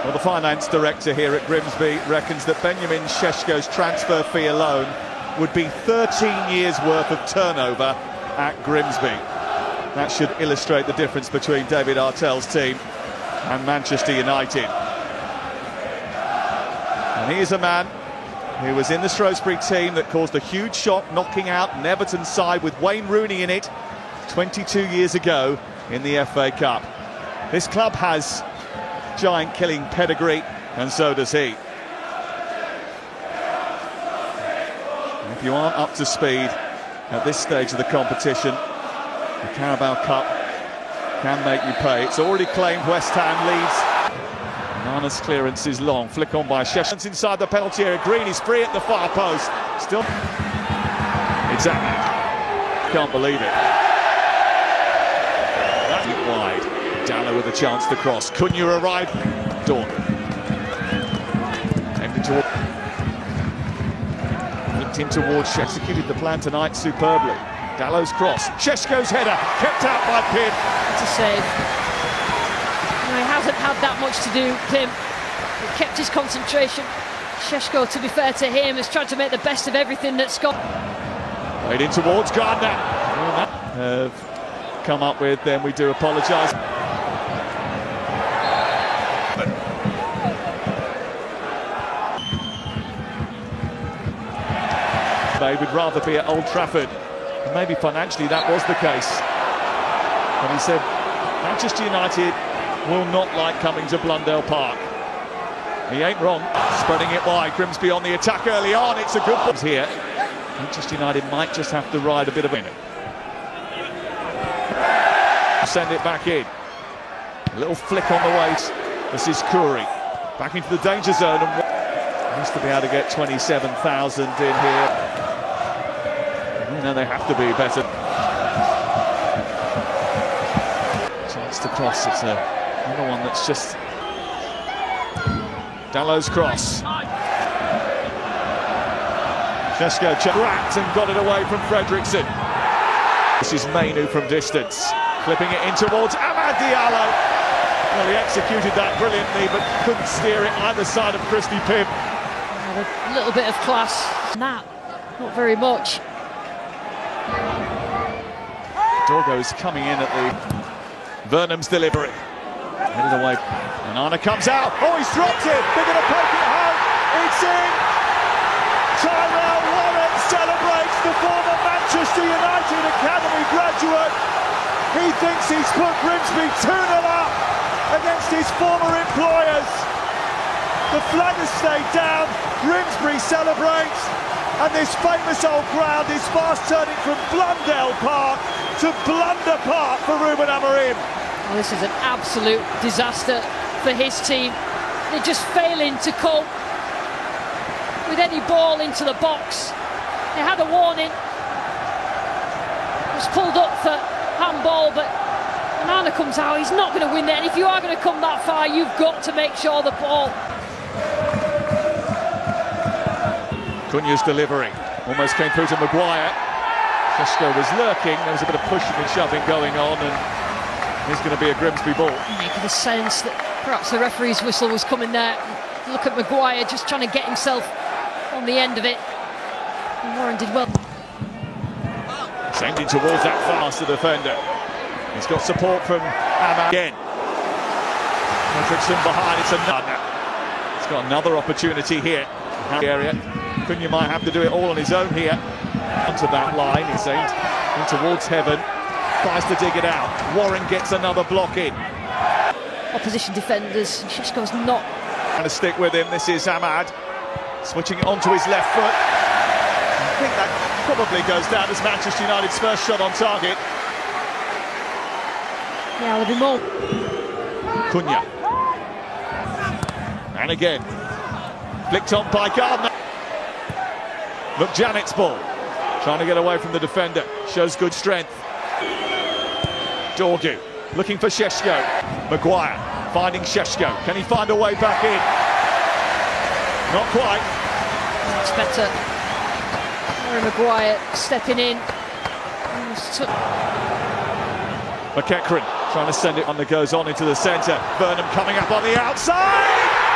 Well, the finance director here at Grimsby reckons that Benjamin Šeško's transfer fee alone would be 13 years' worth of turnover at Grimsby. That should illustrate the difference between David Artell's team and Manchester United. And he is a man who was in the Shrewsbury team that caused a huge shock, knocking out an Everton side with Wayne Rooney in it 22 years ago in the FA Cup. This club has giant-killing pedigree, and so does he. If you aren't up to speed at this stage of the competition, the Carabao Cup can make you pay. It's already claimed West Ham leads. Nana's clearance is long. Flick on by Šeško. Inside the penalty area. Green is free at the far post. Still. Exactly. Can't believe it. That's wide. Dallo with a chance to cross. Cunha arrived. Dawn. Ended toward. Linked in towards. Executed the plan tonight superbly. Dallo's cross. Šeško's header. Kept out by Pim. It's a save. He hasn't had that much to do, Pim. He kept his concentration. Šeško, to be fair to him, has tried to make the best of everything that's got. Played in towards Gardner. Have come up with, then we do apologise. They would rather be at Old Trafford. And maybe financially that was the case. And he said, Manchester United will not like coming to Blundell Park. He ain't wrong. Spreading it wide. Grimsby on the attack early on. It's a good ball here. Manchester United might just have to ride a bit of a minute. Send it back in. A little flick on the waist. This is Curry. Back into the danger zone. And has to be able to get 27,000 in here. No, they have to be better. Chance to cross. It's another one that's just Dallo's cross. Šeško trapped and got it away from Fredriksson. This is Mainu from distance, clipping it in towards Amad Diallo. Well, he executed that brilliantly, but couldn't steer it either side of Christy Pim. A little bit of class. Not very much. Dorgo's coming in at the Vernam's delivery. Headed away. Nana comes out. Oh, he's dropped it. They're going to poke it home. It's in. Tyrell Warren celebrates the former Manchester United Academy graduate. He thinks he's put Grimsby 2-0 up against his former employers. The flag has stayed down. Grimsby celebrates. And this famous old ground is fast turning from Blundell Park to Blunder Park for Ruben Amorim. Well, this is an absolute disaster for his team. They're just failing to cope with any ball into the box. They had a warning. It was pulled up for handball, but Nana comes out. He's not going to win there. And if you are going to come that far, you've got to make sure the ball. Cunha's delivery almost came through to Maguire. Šeško was lurking. There was a bit of pushing and shoving going on, and it's going to be a Grimsby ball. Making the sense that perhaps the referee's whistle was coming there. Look at Maguire just trying to get himself on the end of it. And Warren did well. Sending towards that faster defender. He's got support from Amad again. Fredriksson behind. It's another. He's got another opportunity here. Area. Cunha might have to do it all on his own here. Onto that line, he's aimed in towards heaven. Tries to dig it out. Warren gets another block in. Opposition defenders. Šeško's not trying to stick with him. This is Amad switching it onto his left foot. I think that probably goes down as Manchester United's first shot on target. Yeah, there'll be more. Cunha. And again. Flicked on by Gardner. Look, Janet's ball. Trying to get away from the defender. Shows good strength. Dorgu looking for Šeško. Maguire finding Šeško. Can he find a way back in? Not quite. Much better. Harry Maguire stepping in. McEachran trying to send it on that goes on into the centre. Burnham coming up on the outside.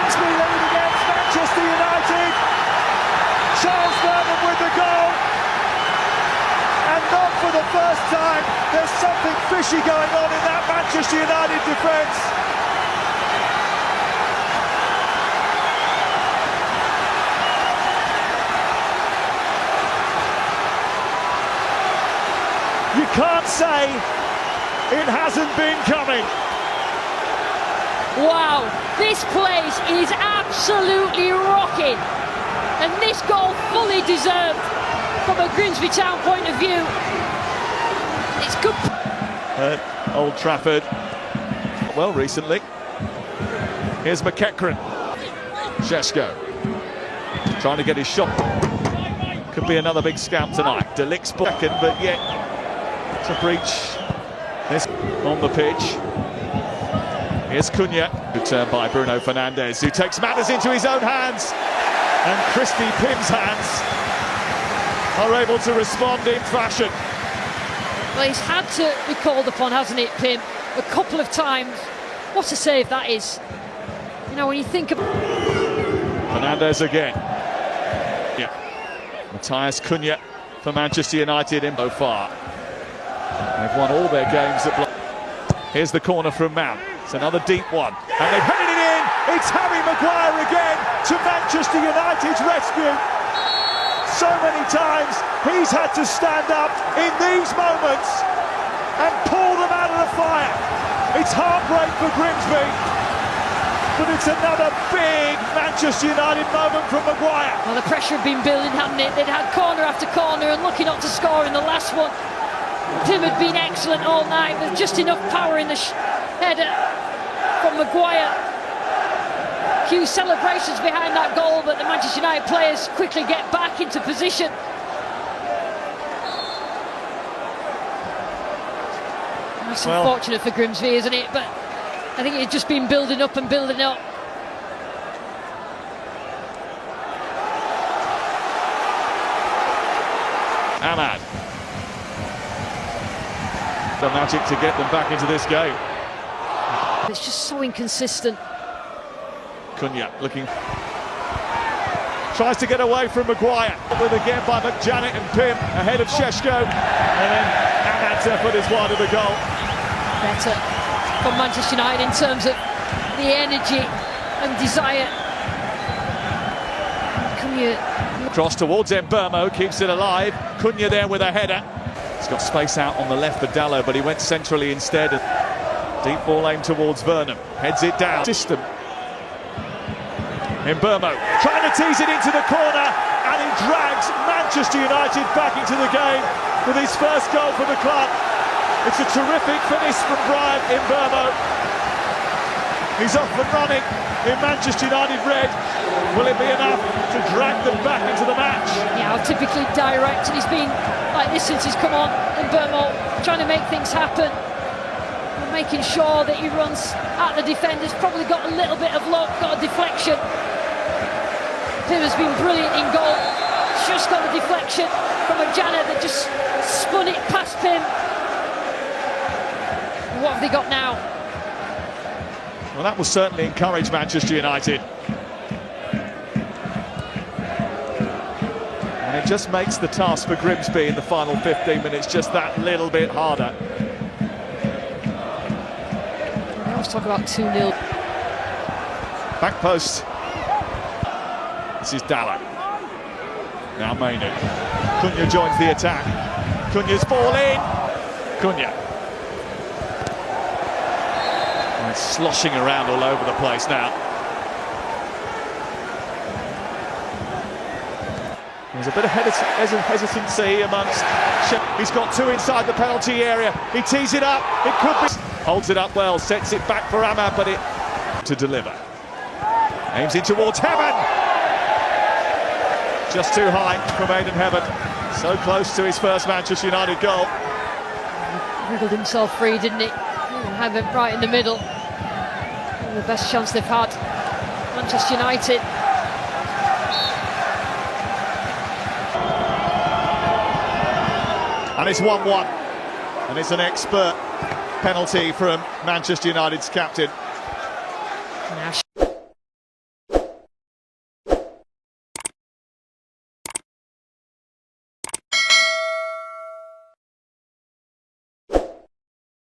Grimsby lead against Manchester United. Charles Burnham with the goal. And not for the first time, there's something fishy going on in that Manchester United defence. You can't say it hasn't been coming. Wow, this place is absolutely rocking. And this goal fully deserved from a Grimsby Town point of view. It's good. At Old Trafford. Well, recently. Here's McEachran. Šeško trying to get his shot. Could be another big scam tonight. De Ligt's second, but yet to breach this on the pitch. Here's Cunha. Good turn by Bruno Fernandes, who takes matters into his own hands. And Christy Pym's hands are able to respond in fashion. Well, he's had to be called upon, hasn't it, Pym? A couple of times. What a save that is. You know, when you think of... Fernandes again. Yeah. Matthias Cunha for Manchester United in so far. They've won all their games at... Here's the corner from Mount. It's another deep one. And they've headed it in. It's Harry Maguire again to Manchester United's rescue. So many times he's had to stand up in these moments and pull them out of the fire. It's heartbreak for Grimsby, but it's another big Manchester United moment from Maguire. Well, the pressure had been building, hadn't it? They'd had corner after corner and lucky not to score in the last one. Pym had been excellent all night. There's just enough power in the header from Maguire. Few celebrations behind that goal, but the Manchester United players quickly get back into position. That's unfortunate for Grimsby, isn't it? But I think it's just been building up and building up. Ahmad. The magic to get them back into this game. It's just so inconsistent. Cunha looking, tries to get away from Maguire, with again by McJanet and Pym ahead of Šeško, and then Ahmad's effort is wide of the goal. Better from Manchester United in terms of the energy and desire. Cunha. Cross towards Mbeumo, keeps it alive. Cunha there with a header. He's got space out on the left for Dallo, but he went centrally instead. Deep ball aimed towards Burnham, heads it down. System. Mbeumo trying to tease it into the corner, and he drags Manchester United back into the game with his first goal for the club. It's a terrific finish from Brian Mbeumo. He's off and running in Manchester United red. Will it be enough to drag them back into the match? Yeah, typically direct, and he's been like this since he's come on. Mbeumo trying to make things happen, and making sure that he runs at the defenders. Probably got a little bit of luck, got a deflection. Pym has been brilliant in goal. Just got a deflection from McJanet that just spun it past Pym. And what have they got now? Well, that will certainly encourage Manchester United. And it just makes the task for Grimsby in the final 15 minutes just that little bit harder. We always talk about 2-0. Back post. This is Dallo. Now Maynard. Cunha joins the attack. Cunha's ball in. Cunha. And it's sloshing around all over the place now. There's a bit of hesitancy amongst... He's got two inside the penalty area. He tees it up. It could be... Holds it up well. Sets it back for Ahmad, but it... To deliver. Aims in towards Heaven. Just too high from Aidan Heaven. So close to his first Manchester United goal. He wriggled himself free, didn't he? Heaven right in the middle. The best chance they've had, Manchester United. And it's 1-1. And it's an expert penalty from Manchester United's captain. Now